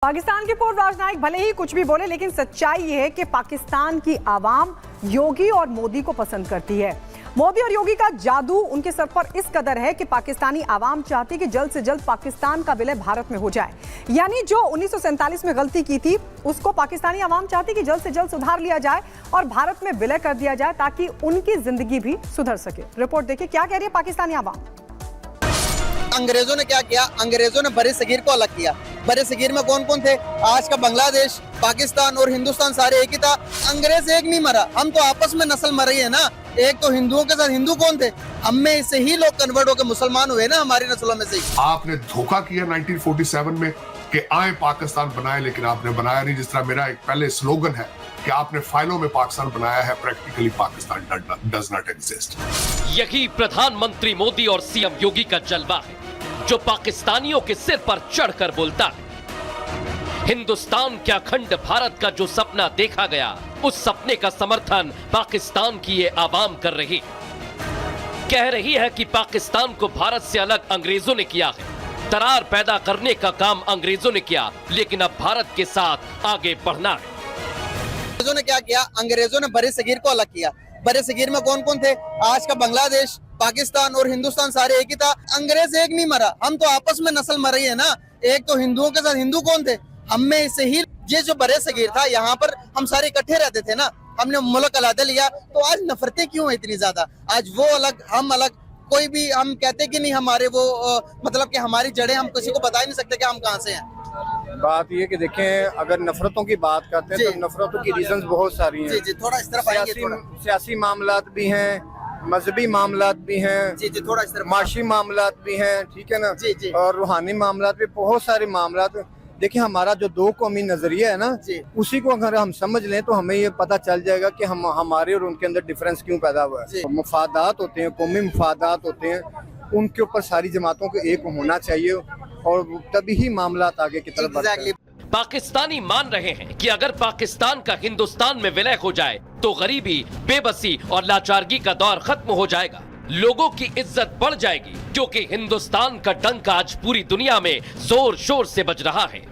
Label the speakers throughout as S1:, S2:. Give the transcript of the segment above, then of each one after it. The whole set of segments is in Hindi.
S1: पाकिस्तान के पूर्व राजनयिक भले ही कुछ भी बोले, लेकिन सच्चाई ये है कि पाकिस्तान की आवाम योगी और मोदी को पसंद करती है। मोदी और योगी का जादू उनके सर पर इस कदर है कि पाकिस्तानी आवाम चाहती है कि जल्द से जल्द पाकिस्तान का विलय भारत में हो जाए। यानी जो 1947 में गलती की थी उसको पाकिस्तानी आवाम चाहती कि जल्द से जल्द सुधार लिया जाए और भारत में विलय कर दिया जाए ताकि उनकी जिंदगी भी सुधर सके। रिपोर्ट देखिए क्या कह रही है पाकिस्तानी आवाम।
S2: अंग्रेजों ने क्या किया? अंग्रेजों ने बड़े सगीर को अलग किया। बड़े सगीर में कौन कौन थे? आज का बांग्लादेश, पाकिस्तान और हिंदुस्तान सारे एक ही था। अंग्रेज एक नहीं मरा, हम तो आपस में नस्ल मर रही है ना। एक तो हिंदुओं के साथ हिंदू कौन थे? हम में से ही लोग कन्वर्ट होकर मुसलमान हुए ना, हमारी नस्लों में से ही।
S3: आपने धोखा किया 1947 में कि आए पाकिस्तान बनाए, लेकिन आपने बनाया नहीं। जिस तरह मेरा एक पहले स्लोगन है कि आपने फाइलों में पाकिस्तान बनाया है, practically Pakistan does not exist.
S4: यही प्रधानमंत्री मोदी और सीएम योगी का जलवा है जो पाकिस्तानियों के सिर पर चढ़कर बोलता है। हिंदुस्तान के अखंड भारत का जो सपना देखा गया, उस सपने का समर्थन पाकिस्तान की ये आवाम कर रही है। कह रही है कि पाकिस्तान को भारत से अलग अंग्रेजों ने किया है। दरार पैदा करने का काम अंग्रेजों ने किया, लेकिन अब भारत के साथ आगे बढ़ना है।
S2: अंग्रेजों ने क्या किया? अंग्रेजों ने बड़े सगीर को अलग किया। बड़े सगीर में कौन कौन थे? आज का बांग्लादेश, पाकिस्तान और हिंदुस्तान सारे एक ही था। अंग्रेज एक नहीं मरा, हम तो आपस में नस्ल मर रही है ना। एक तो हिंदुओं के साथ हिंदू कौन थे? हम में से ही ये जो बड़े सगीर था, यहाँ पर हम सारे इकट्ठे रहते थे ना। हमने मुल्क अलग लिया, तो आज नफरतें क्यों है इतनी ज्यादा? आज वो अलग, हम अलग। कोई भी हम कहते कि नहीं हमारे वो मतलब कि हमारी जड़ें, हम किसी को बता ही नहीं सकते कि हम कहाँ से हैं।
S5: बात ये कि देखें, अगर नफरतों की बात करते हैं तो नफरतों की रीजंस बहुत सारी हैं।
S2: जी, थोड़ा इस तरफ आएंगे।
S5: सियासी मामलात भी हैं, मजहबी मामलात भी हैं,
S2: जी, थोड़ा इस तरफ,
S5: माशी मामलात भी हैं, ठीक है ना।
S2: जी।
S5: और रूहानी मामलात भी, बहुत सारे मामलात। देखिए, हमारा जो दो कौमी नजरिया है ना, उसी को अगर हम समझ लें तो हमें ये पता चल जाएगा कि हम हमारे और उनके अंदर डिफरेंस क्यों पैदा हुआ है। मुफादात होते हैं, कौमी मुफादात होते हैं, उनके ऊपर सारी जमातों को एक होना चाहिए और तभी ही मामलात आगे की तरफ बढ़ते हैं।
S4: पाकिस्तानी मान रहे हैं कि अगर पाकिस्तान का हिंदुस्तान में विलय हो जाए तो गरीबी, बेबसी और लाचारगी का दौर खत्म हो जाएगा। लोगों की इज्जत बढ़ जाएगी, क्योंकि हिंदुस्तान का डंक आज पूरी दुनिया में जोर शोर से बज रहा है।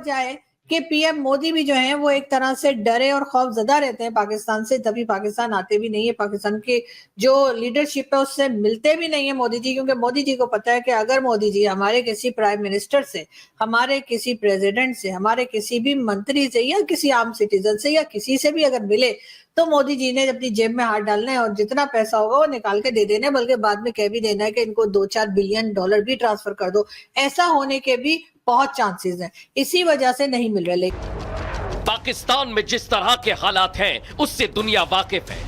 S6: जाए कि पीएम मोदी भी जो है वो एक तरह से डरे और खौफजदा रहते हैं पाकिस्तान से, तभी पाकिस्तान आते भी नहीं है। पाकिस्तान की जो लीडरशिप है उससे मिलते भी नहीं है मोदी जी, क्योंकि मोदी जी को पता है कि अगर मोदी जी हमारे किसी प्राइम मिनिस्टर से, हमारे किसी प्रेसिडेंट से, हमारे किसी भी मंत्री से या किसी आम सिटीजन से या किसी से भी अगर मिले तो मोदी जी ने अपनी जेब में हाथ डालना है और जितना पैसा होगा वो निकाल के दे देना है, बल्कि बाद में कह भी देना है कि इनको 2-4 बिलियन डॉलर भी ट्रांसफर कर दो। ऐसा होने के भी बहुत चांसेस हैं, इसी वजह से नहीं मिल रहे।
S4: पाकिस्तान में जिस तरह के हालात हैं उससे दुनिया वाकिफ है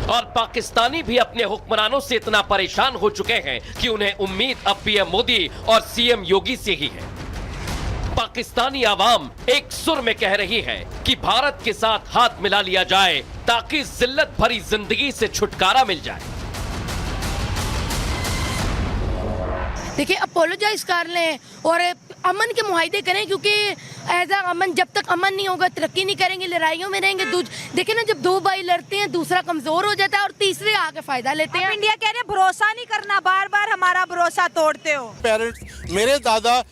S4: और पाकिस्तानी भी अपने हुक्मरानों से इतना परेशान हो चुके हैं कि उन्हें उम्मीद अब पीएम मोदी और सीएम योगी से ही है। पाकिस्तानी आवाम एक सुर में कह रही है कि भारत के साथ हाथ मिला लिया जाए ताकि जिल्लत भरी जिंदगी से छुटकारा मिल जाए।
S7: देखिए, अपोलोजाइज कर लें और अमन के मुआहदे करें, क्योंकि एज अमन, जब तक अमन नहीं होगा तरक्की नहीं करेंगे, लड़ाइयों में रहेंगे। देखिए ना, जब दो भाई लड़ते हैं दूसरा कमजोर हो जाता है और तीसरे आके फायदा लेते हैं।
S8: इंडिया कह रहे भरोसा नहीं करना, बार बार हमारा भरोसा तोड़ते हो।
S9: पेरेंट्स, मेरे दादा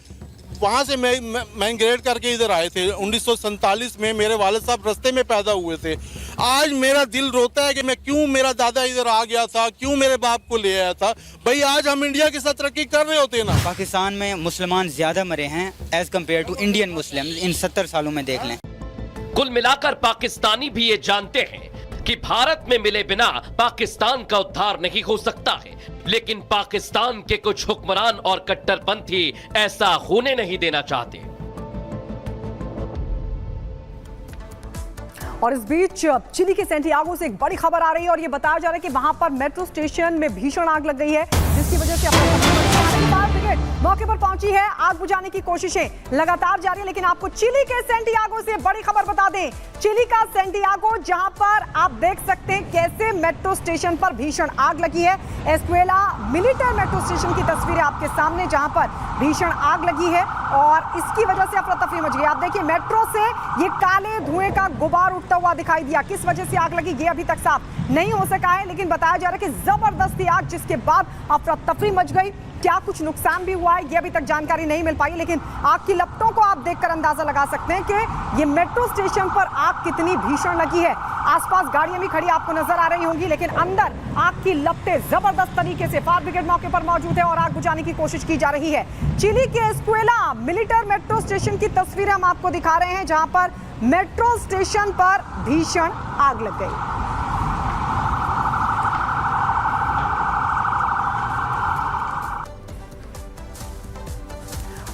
S9: वहाँ से माइग्रेट करके इधर आए थे 1947 में। मेरे वालिद साहब रास्ते में पैदा हुए थे। आज मेरा दिल रोता है कि मैं क्यों मेरा दादा इधर आ गया था, क्यों मेरे बाप को ले आया था। भाई आज हम इंडिया के साथ तरक्की कर रहे होते ना।
S10: पाकिस्तान में मुसलमान ज्यादा मरे हैं as compare to Indian Muslim इन 70 सालों में, देख लें।
S4: कुल मिलाकर पाकिस्तानी भी ये जानते हैं कि भारत में मिले बिना पाकिस्तान का उद्धार नहीं हो सकता है, लेकिन पाकिस्तान के कुछ हुक्मरान और कट्टरपंथी ऐसा होने नहीं देना चाहते।
S1: और इस बीच चिली के सैंटियागो से एक बड़ी खबर आ रही है और ये बताया जा रहा है कि वहां पर मेट्रो स्टेशन में भीषण आग लग गई है, जिसकी वजह से ब्रिगेड मौके पर पहुंची है। आग बुझाने की कोशिशें लगातार जारी है, लेकिन आपको चिली के सैंटियागो से बड़ी खबर बता दें। चिली का सैंटियागो, जहां पर आप देख सकते हैं कैसे मेट्रो स्टेशन पर भीषण आग लगी है। एस्क्वेला मिलिटर मेट्रो स्टेशन की तस्वीरें आपके सामने, जहां पर भीषण आग लगी है और इसकी वजह से अफरा तफरी मच गई। आप देखिए, मेट्रो से ये काले धुएं का गुबार उठता हुआ दिखाई दिया। किस वजह से आग लगी ये अभी तक साफ नहीं हो सका है, लेकिन बताया जा रहा है कि जबरदस्ती आग, जिसके बाद अफरा तफरी मच गई। क्या कुछ नुकसान भी हुआ है ये अभी तक जानकारी नहीं मिल पाई, लेकिन आग की लपटों को आप देखकर अंदाजा लगा सकते हैं कि ये मेट्रो स्टेशन पर आग कितनी भीषण लगी है। आसपास गाड़ियां भी खड़ी आपको नजर आ रही होंगी, लेकिन अंदर आग की लपटें जबरदस्त तरीके से। फायर ब्रिगेड मौके पर मौजूद है और आग बुझाने की कोशिश की जा रही है। चिली के एस्कुएला मिलिटर मेट्रो स्टेशन की तस्वीरें हम आपको दिखा रहे हैं, जहां पर मेट्रो स्टेशन पर भीषण आग लग गई।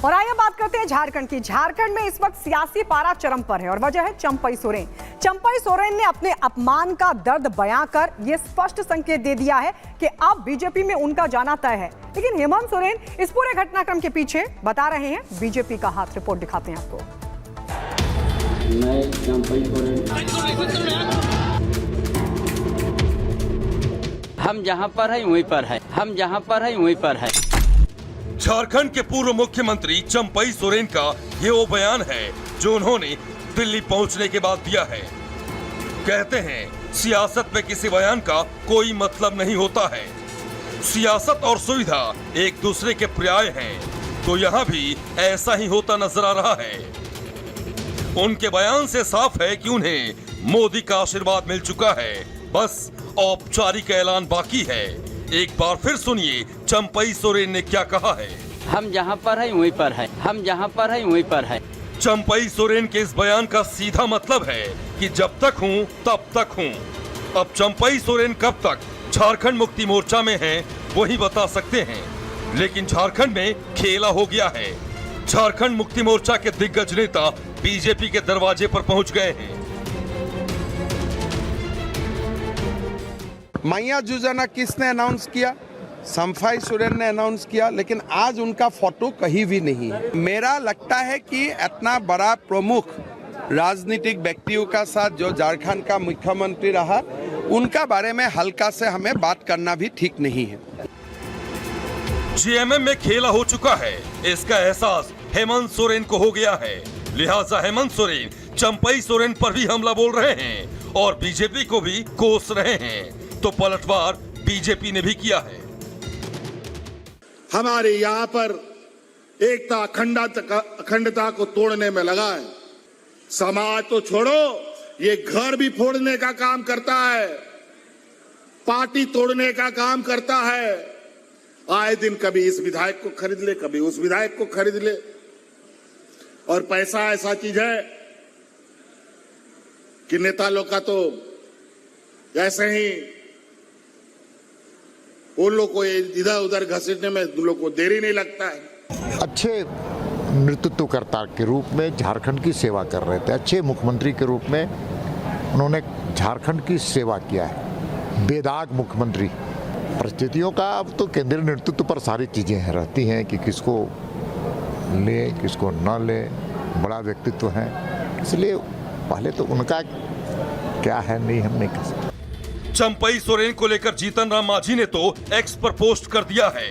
S1: और आइए बात करते हैं झारखंड की। झारखंड में इस वक्त सियासी पारा चरम पर है और वजह है चंपई सोरेन। चंपई सोरेन ने अपने अपमान का दर्द बयां कर यह स्पष्ट संकेत दे दिया है कि अब बीजेपी में उनका जाना तय है। लेकिन हेमंत सोरेन इस पूरे घटनाक्रम के पीछे बता रहे हैं बीजेपी का हाथ। रिपोर्ट दिखाते हैं आपको।
S10: हम जहाँ पर है वहीं पर है, हम जहाँ पर है वहीं पर है।
S11: झारखंड के पूर्व मुख्यमंत्री चंपई सोरेन का ये वो बयान है जो उन्होंने दिल्ली पहुंचने के बाद दिया है। कहते हैं सियासत में किसी बयान का कोई मतलब नहीं होता है। सियासत और सुविधा एक दूसरे के पर्याय हैं, तो यहाँ भी ऐसा ही होता नजर आ रहा है। उनके बयान से साफ है कि उन्हें मोदी का आशीर्वाद मिल चुका है, बस औपचारिक ऐलान बाकी है। एक बार फिर सुनिए चंपई सोरेन ने क्या कहा है।
S10: हम जहाँ पर है वहीं पर है, हम जहाँ पर है वहीं पर है।
S11: चंपई सोरेन के इस बयान का सीधा मतलब है कि जब तक हूँ तब तक हूँ। अब चंपई सोरेन कब तक झारखंड मुक्ति मोर्चा में हैं, वही बता सकते हैं। लेकिन झारखंड में खेला हो गया है। झारखंड मुक्ति मोर्चा के दिग्गज नेता बीजेपी के दरवाजे पर पहुंच गए हैं।
S12: मैया योजना किसने अनाउंस किया? चंपई सोरेन ने अनाउंस किया, लेकिन आज उनका फोटो कहीं भी नहीं है। मेरा लगता है कि इतना बड़ा प्रमुख राजनीतिक व्यक्तियों का साथ जो झारखंड का मुख्यमंत्री रहा, उनका बारे में हल्का से हमें बात करना भी ठीक नहीं है।
S11: जेएमएम में खेला हो चुका है, इसका एहसास हेमंत सोरेन को हो गया है। लिहाजा हेमंत सोरेन चंपई सोरेन पर भी हमला बोल रहे हैं और बीजेपी को भी कोस रहे हैं। तो पलटवार बीजेपी ने भी किया है।
S9: हमारे यहाँ पर एकता अखंडता को तोड़ने में लगा है। समाज तो छोड़ो, ये घर भी फोड़ने का काम करता है, पार्टी तोड़ने का काम करता है। आए दिन कभी इस विधायक को खरीद ले, कभी उस विधायक को खरीद ले। और पैसा ऐसा चीज है कि नेता लोग का तो ऐसे ही उन लोग को इधर उधर घसीटने में उन लोग को देरी नहीं लगता है।
S13: अच्छे नेतृत्वकर्ता के रूप में झारखंड की सेवा कर रहे थे, अच्छे मुख्यमंत्री के रूप में उन्होंने झारखंड की सेवा किया है। बेदाग मुख्यमंत्री। परिस्थितियों का अब तो केंद्रीय नेतृत्व पर सारी चीजें रहती हैं कि किसको ले किसको न ले, बड़ा व्यक्तित्व है, इसलिए पहले तो उनका क्या है नहीं हम नहीं कह सकते।
S11: चंपई सोरेन को लेकर जीतन राम मांझी ने तो एक्स पर पोस्ट कर दिया है।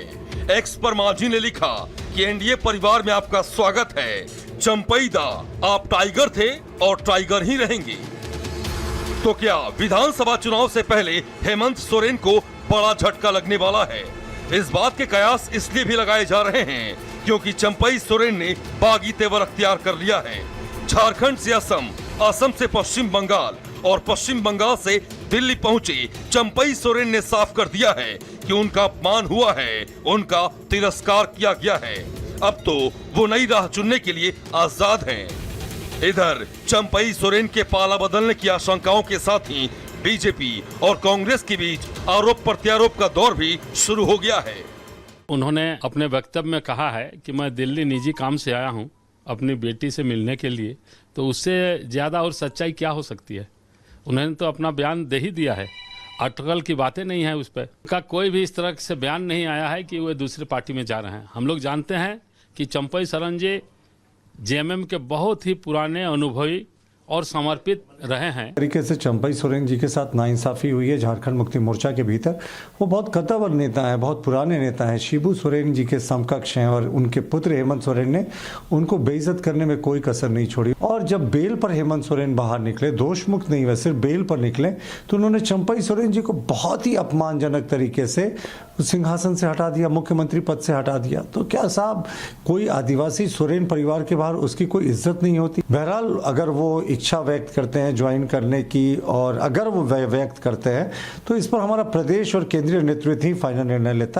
S11: एक्स पर मांझी ने लिखा कि एनडीए परिवार में आपका स्वागत है। चंपई दा, आप टाइगर थे और टाइगर ही रहेंगे। तो क्या विधानसभा चुनाव से पहले हेमंत सोरेन को बड़ा झटका लगने वाला है? इस बात के कयास इसलिए भी लगाए जा रहे हैं क्योंकि चंपई सोरेन ने बागी तेवर अख्तियार कर लिया है। झारखंड से असम, असम से पश्चिम बंगाल और पश्चिम बंगाल से दिल्ली पहुंचे चंपई सोरेन ने साफ कर दिया है कि उनका अपमान हुआ है, उनका तिरस्कार किया गया है। अब तो वो नई राह चुनने के लिए आजाद हैं। इधर चंपई सोरेन के पाला बदलने की आशंकाओं के साथ ही बीजेपी और कांग्रेस के बीच आरोप प्रत्यारोप का दौर भी शुरू हो गया है।
S14: उन्होंने अपने वक्तव्य में कहा है कि मैं दिल्ली निजी काम से आया हूं अपनी बेटी से मिलने के लिए, तो उससे ज़्यादा और सच्चाई क्या हो सकती है? उन्होंने तो अपना बयान दे ही दिया है, अटकल की बातें नहीं है उस पर। उनका कोई भी इस तरह से बयान नहीं आया है कि वे दूसरी पार्टी में जा रहे हैं। हम लोग जानते हैं कि चंपई सोरेन जी जेएमएम के बहुत ही पुराने अनुभवी और समर्पित रहे हैं।
S15: तरीके से चंपई सोरेन जी के साथ नाइंसाफी हुई है झारखंड मुक्ति मोर्चा के भीतर। वो बहुत कद्दावर नेता है, बहुत पुराने नेता हैं, शिबू सोरेन जी के समकक्ष हैं और उनके पुत्र हेमंत सोरेन ने उनको बेइज्जत करने में कोई कसर नहीं छोड़ी। और जब बेल पर हेमंत सोरेन बाहर निकले, दोष मुक्त नहीं हुए, सिर्फ बेल पर निकले, तो उन्होंने चंपई सोरेन जी को बहुत ही अपमानजनक तरीके से सिंहासन से हटा दिया, मुख्यमंत्री पद से हटा दिया। तो क्या साहब, कोई आदिवासी सोरेन परिवार के बाहर उसकी कोई इज्जत नहीं होती? बहरहाल अगर वो इच्छा व्यक्त करते हैं ज्वाइन करने की, और अगर वो व्यक्त करते हैं, तो इस पर हमारा प्रदेश और केंद्रीय नेतृत्व ही फाइनल निर्णय लेता है।